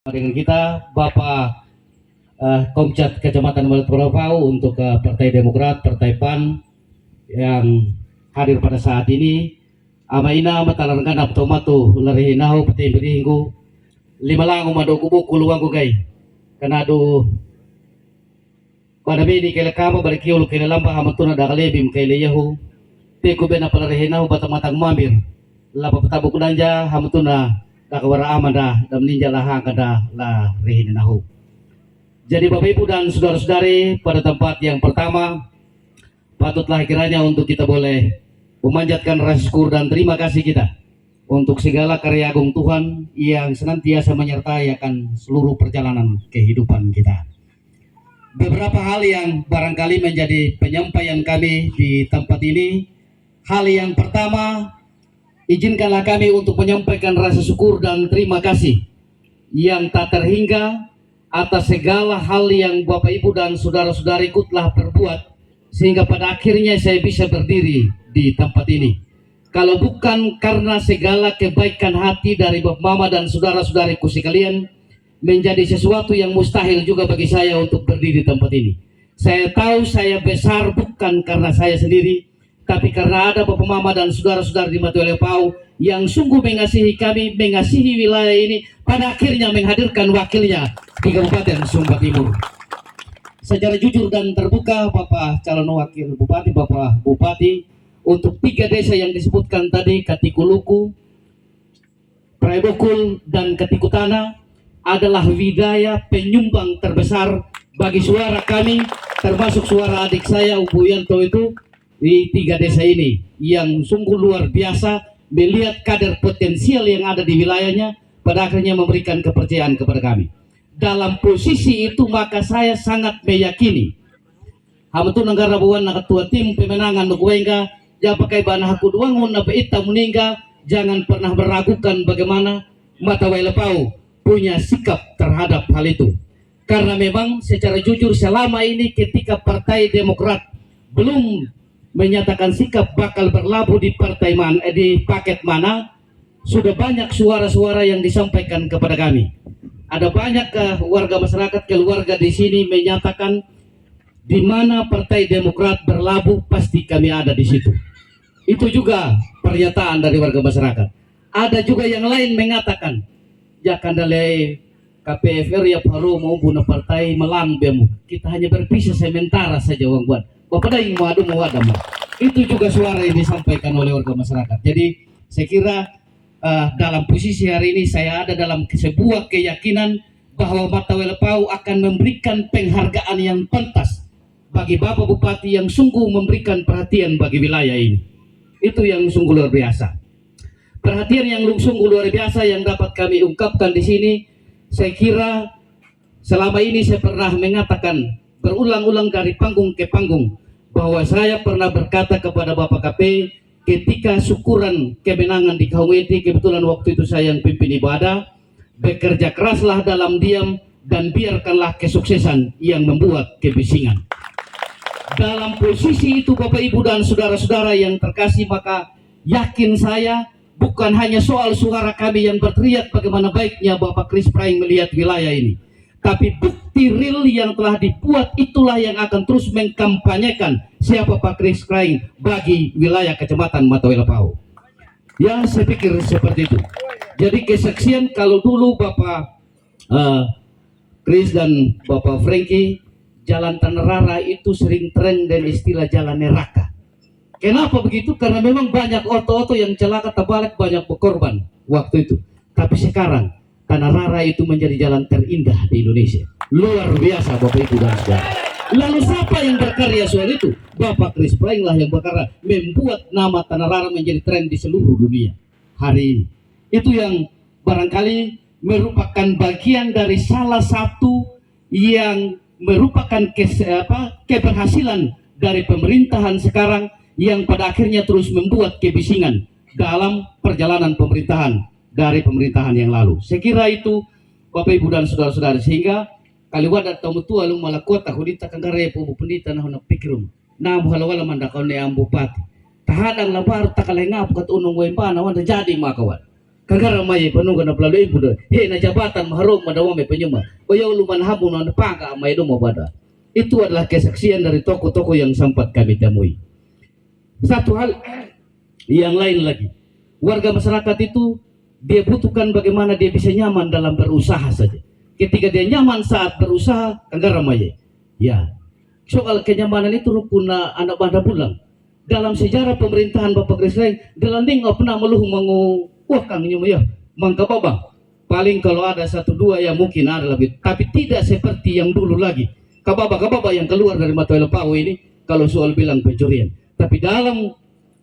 dengan kita Bapak Komcat Kecamatan Malitrapau untuk Partai Demokrat, Partai PAN yang hadir pada saat ini. Amaina matalarkan aptomatu larihinahu pati biringu lima langu madu kubu kuluang kugai kanado pada bini kele kama balik yulu kele lamba hamatuna dakalebim kele yahu teku bena palarihinahu batamatang mamir lapa petabu kudanja hamatuna dakawara amanda dam ninja lahang kada la rehininahu. Jadi Bapak Ibu dan saudara-saudari, pada tempat yang pertama patutlah kiranya untuk kita boleh memanjatkan rasa syukur dan terima kasih kita untuk segala karya agung Tuhan yang senantiasa menyertai akan seluruh perjalanan kehidupan kita. Beberapa hal yang barangkali menjadi penyampaian kami di tempat ini. Hal yang pertama, izinkanlah kami untuk menyampaikan rasa syukur dan terima kasih yang tak terhingga atas segala hal yang Bapak Ibu dan saudara-saudariku telah perbuat sehingga pada akhirnya saya bisa berdiri di tempat ini. Kalau bukan karena segala kebaikan hati dari Bapak Mama dan saudara-saudariku sekalian, menjadi sesuatu yang mustahil juga bagi saya untuk berdiri di tempat ini. Saya tahu saya besar bukan karena saya sendiri, tapi karena ada Bapak Mama dan saudara-saudara di Malitrapau yang sungguh mengasihi kami, mengasihi wilayah ini, pada akhirnya menghadirkan wakilnya di Kabupaten Sumba Timur. Secara jujur dan terbuka, Bapak calon wakil Bupati, Bapak Bupati, untuk 3 desa yang disebutkan tadi, Katikuluku, Praibokul, dan Katikutana, adalah wilayah penyumbang terbesar bagi suara kami, termasuk suara adik saya, Ubu Yanto itu, di 3 desa ini, yang sungguh luar biasa, melihat kader potensial yang ada di wilayahnya, pada akhirnya memberikan kepercayaan kepada kami. Dalam posisi itu maka saya sangat meyakini hamatu negara buwan na ketua tim pemenangan nukuenga ja pakai bana haku duangun na beita meninggal, jangan pernah meragukan bagaimana mata Lepau punya sikap terhadap hal itu. Karena memang secara jujur selama ini ketika Partai Demokrat belum menyatakan sikap bakal berlabuh di partai mana, di paket mana, sudah banyak suara-suara yang disampaikan kepada kami. Ada banyak warga masyarakat, keluarga di sini menyatakan di mana Partai Demokrat berlabuh pasti kami ada di situ. Itu juga pernyataan dari warga masyarakat. Ada juga yang lain mengatakan, ya kandale KPFR ya baru mau bunuh partai melang bemu. Kita hanya berpisah sementara saja wang buat. Bapak yang mau adu mau ada. Itu juga suara yang disampaikan oleh warga masyarakat. Jadi saya kira dalam posisi hari ini saya ada dalam sebuah keyakinan bahwa Mata Lepau akan memberikan penghargaan yang pantas bagi Bapak Bupati yang sungguh memberikan perhatian bagi wilayah ini. Itu yang sungguh luar biasa. Perhatian yang sungguh luar biasa yang dapat kami ungkapkan di sini, saya kira selama ini saya pernah mengatakan berulang-ulang dari panggung ke panggung bahwa saya pernah berkata kepada Bapak KP ketika syukuran kemenangan di Kaumeti, kebetulan waktu itu saya yang pimpin ibadah, bekerja keraslah dalam diam dan biarkanlah kesuksesan yang membuat kebisingan. Dalam posisi itu Bapak Ibu dan saudara-saudara yang terkasih, maka yakin saya bukan hanya soal suara kami yang berteriak bagaimana baiknya Bapak Kris Praing melihat wilayah ini, tapi bukti real yang telah dibuat itulah yang akan terus mengkampanyekan siapa Pak Kris Praing bagi wilayah Kecamatan Mata Lepau. Ya, saya pikir seperti itu. Jadi kesaksian kalau dulu Bapak Kris dan Bapak Frankie jalan Tanah Rara itu sering tren dan istilah jalan neraka. Kenapa begitu? Karena memang banyak oto-oto yang celaka terbalik, banyak berkorban waktu itu. Tapi sekarang Tanah Rara itu menjadi jalan terindah di Indonesia. Luar biasa Bapak Ibu dan saudara. Lalu siapa yang berkarya soal itu? Bapak Kris Praing lah yang berkarya membuat nama Tanah Rara menjadi tren di seluruh dunia hari ini. Itu yang barangkali merupakan bagian dari salah satu yang merupakan keberhasilan dari pemerintahan sekarang yang pada akhirnya terus membuat kebisingan dalam perjalanan pemerintahan dari pemerintahan yang lalu. Saya kira itu Bapak Ibu dan saudara-saudara, sehingga kaliwada tamu tua lu malakota hudita kangare po pendita na pikirum na halawala mandakaw ne ang bupati tahadang labar takalengap kat unong wempa na wanda jadi makawan. Kagara mai panungga na pelalu ibu dah. He na jabatan maharom madawa me penyuma. Oya luman hamu na pangka mai do pada. Itu adalah kesaksian dari tokoh-tokoh yang sempat kami temui. Satu hal yang lain lagi, warga masyarakat itu dia butuhkan bagaimana dia bisa nyaman dalam berusaha saja. Ketika dia nyaman saat berusaha, kagara mai. Ya, soal kenyamanan itu rukuna anak banda bulang. Dalam sejarah pemerintahan Bapak Presiden, dalanding pernah meluh mangu, wah kang nyuma ya, mangka babang. Paling kalau ada satu dua yang mungkin ada lebih, tapi tidak seperti yang dulu lagi. Kababa yang keluar dari Matoel Pau ini, kalau soal bilang pencurian. Tapi dalam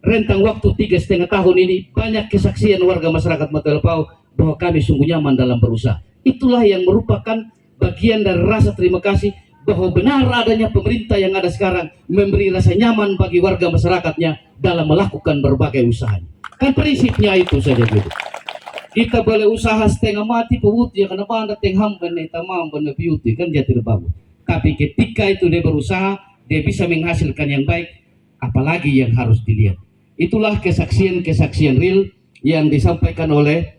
rentang waktu 3,5 tahun ini, banyak kesaksian warga masyarakat Matoel Pau bahwa kami sungguh nyaman dalam berusaha. Itulah yang merupakan bagian dari rasa terima kasih bahwa benar adanya pemerintah yang ada sekarang memberi rasa nyaman bagi warga masyarakatnya dalam melakukan berbagai usaha. Kan prinsipnya itu saja gitu. Kita boleh usaha setengah mati pewuti ya karena banda tengham benda tamam benda beauty kan dia tidak bagus. Tapi ketika itu dia berusaha, dia bisa menghasilkan yang baik, apalagi yang harus dilihat. Itulah kesaksian real yang disampaikan oleh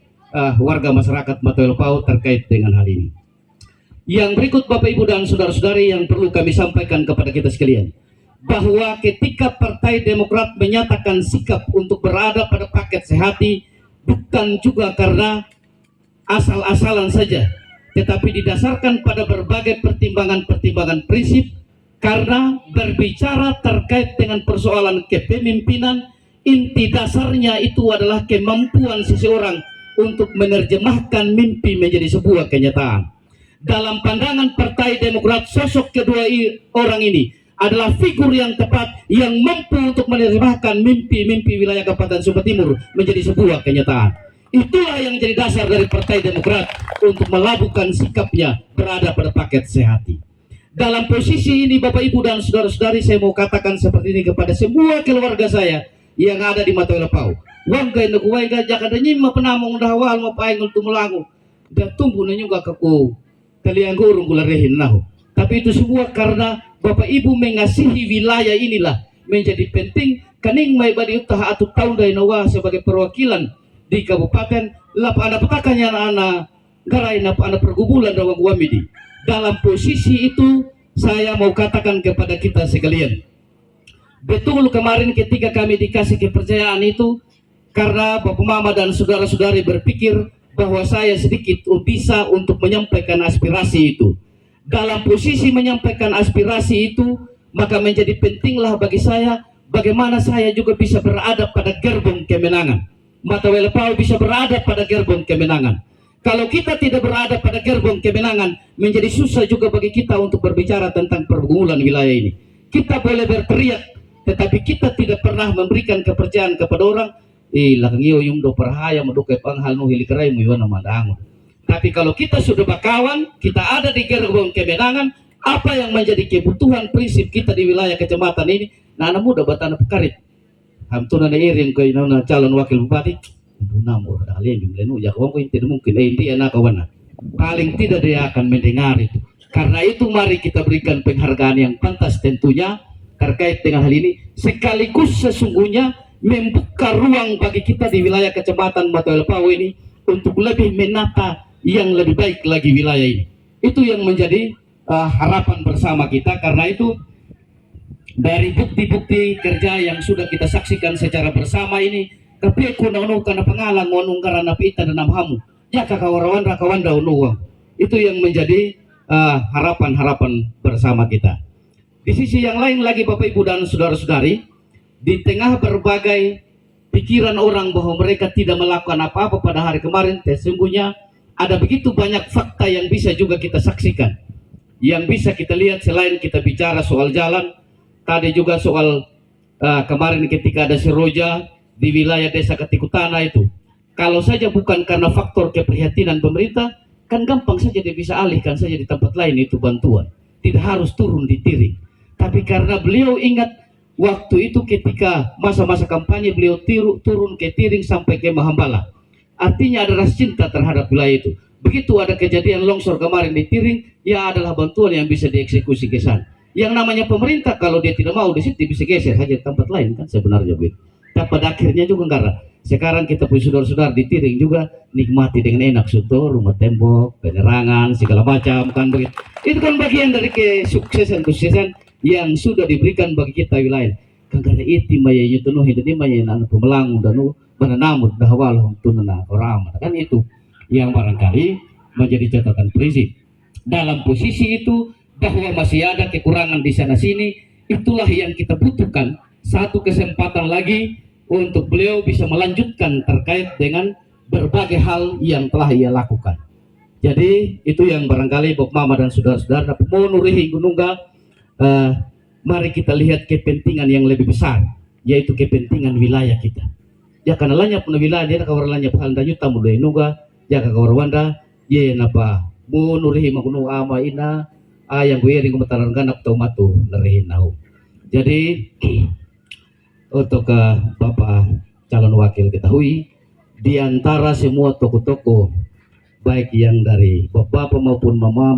warga masyarakat Matoel Pau terkait dengan hal ini. Yang berikut Bapak Ibu dan Saudara-saudari yang perlu kami sampaikan kepada kita sekalian, bahwa ketika Partai Demokrat menyatakan sikap untuk berada pada paket sehati, bukan juga karena asal-asalan saja, tetapi didasarkan pada berbagai pertimbangan-pertimbangan prinsip, karena berbicara terkait dengan persoalan kepemimpinan, inti dasarnya itu adalah kemampuan seseorang untuk menerjemahkan mimpi menjadi sebuah kenyataan. Dalam pandangan Partai Demokrat, sosok kedua orang ini adalah figur yang tepat yang mampu untuk menerjemahkan mimpi-mimpi wilayah Kabupaten Sumba Timur menjadi sebuah kenyataan. Itulah yang jadi dasar dari Partai Demokrat untuk melabuhkan sikapnya berada pada paket sehati. Dalam posisi ini Bapak Ibu dan Saudara-saudari, saya mau katakan seperti ini kepada semua keluarga saya yang ada di Matoel Pau. Wangga nakuwai gajah kada nyimma penamong dahwal mapaing untuk melangu. Dan tumbuh na juga kaku kalian gurung gula rehin nahu. Tapi itu semua karena Bapak Ibu mengasihi wilayah inilah menjadi penting. Kaning may badi utaha atau tahun dari nawa sebagai perwakilan di kabupaten lap ada petakannya anak garai nap ada pergumulan rawang wamidi. Dalam posisi itu saya mau katakan kepada kita sekalian, betul kemarin ketika kami dikasih kepercayaan itu karena Bapak Mama dan saudara-saudari berpikir bahwa saya sedikit bisa untuk menyampaikan aspirasi itu. Dalam posisi menyampaikan aspirasi itu, maka menjadi pentinglah bagi saya bagaimana saya juga bisa berada pada gerbong kemenangan. Matoel Pau bisa berada pada gerbong kemenangan. Kalau kita tidak berada pada gerbong kemenangan, menjadi susah juga bagi kita untuk berbicara tentang pergumulan wilayah ini. Kita boleh berteriak, tetapi kita tidak pernah memberikan kepercayaan kepada orang. Langio yung do perhaya medukay panghal no hilikeray mo yun naman. Tapi kalau kita sudah bakawan, kita ada di gerbong kemenangan, apa yang menjadi kebutuhan prinsip kita di wilayah kecamatan ini, nah anak muda batana pekarit. Hamtuna na iring ko na calon wakil bupati, buna mo dahalian yung lenu, yakawang ko tidak mungkin, hindi anak kawan. Paling tidak dia akan mendengar itu. Karena itu mari kita berikan penghargaan yang pantas tentunya terkait dengan hal ini, sekaligus sesungguhnya membuka ruang bagi kita di wilayah kecamatan Matoel Pau ini untuk lebih menata yang lebih baik lagi wilayah ini. Itu yang menjadi harapan bersama kita. Karena itu dari bukti-bukti kerja yang sudah kita saksikan secara bersama ini, tapi kuno karena pengalang ngonung karena pita dan namhamu ya kakawarawan rakawan daun uang. Itu yang menjadi harapan-harapan bersama kita. Di sisi yang lain lagi Bapak Ibu dan Saudara-saudari, di tengah berbagai pikiran orang bahwa mereka tidak melakukan apa-apa pada hari kemarin, sesungguhnya ada begitu banyak fakta yang bisa juga kita saksikan, yang bisa kita lihat. Selain kita bicara soal jalan, tadi juga soal kemarin ketika ada seroja di wilayah desa Ketikutana itu, kalau saja bukan karena faktor keprihatinan pemerintah, kan gampang saja dia bisa alihkan saja di tempat lain itu bantuan, tidak harus turun di Tiring. Tapi karena beliau ingat waktu itu ketika masa-masa kampanye beliau turun ke Tiring sampai ke Mahambala. Artinya ada rasa cinta terhadap wilayah itu. Begitu ada kejadian longsor kemarin di Tiring, ya adalah bantuan yang bisa dieksekusi ke sana. Yang namanya pemerintah kalau dia tidak mau di situ bisa geser saja tempat lain kan sebenarnya begitu. Dan pada akhirnya juga enggak. Sekarang kita punya saudara-saudara di Tiring juga nikmati dengan enak suto, rumah tembok, penerangan, segala macam kan begitu. Itu kan bagian dari kesuksesan yang sudah diberikan bagi kita wilayah. Kan karena itu maya itu nuh itu maya anak pemelang dan menanamut dahwal tunana orang kan itu yang barangkali menjadi catatan prinsip. Dalam posisi itu bahwa masih ada kekurangan di sana sini, itulah yang kita butuhkan satu kesempatan lagi untuk beliau bisa melanjutkan terkait dengan berbagai hal yang telah ia lakukan. Jadi itu yang barangkali Bob Mama dan saudara-saudara mau nurihi gunungga, mari kita lihat kepentingan yang lebih besar, yaitu kepentingan wilayah kita. Ya karena lanya pun wilayah dia kawar lanya hal dan yuta mulai nuga, ya kawar wanda, ye napa mau nurihi magunung ama ina, yang gue ring kumataran ganap tau matu narihin nahu. Jadi untuk Bapak calon wakil ketahui di antara semua toko-toko baik yang dari bapak maupun mama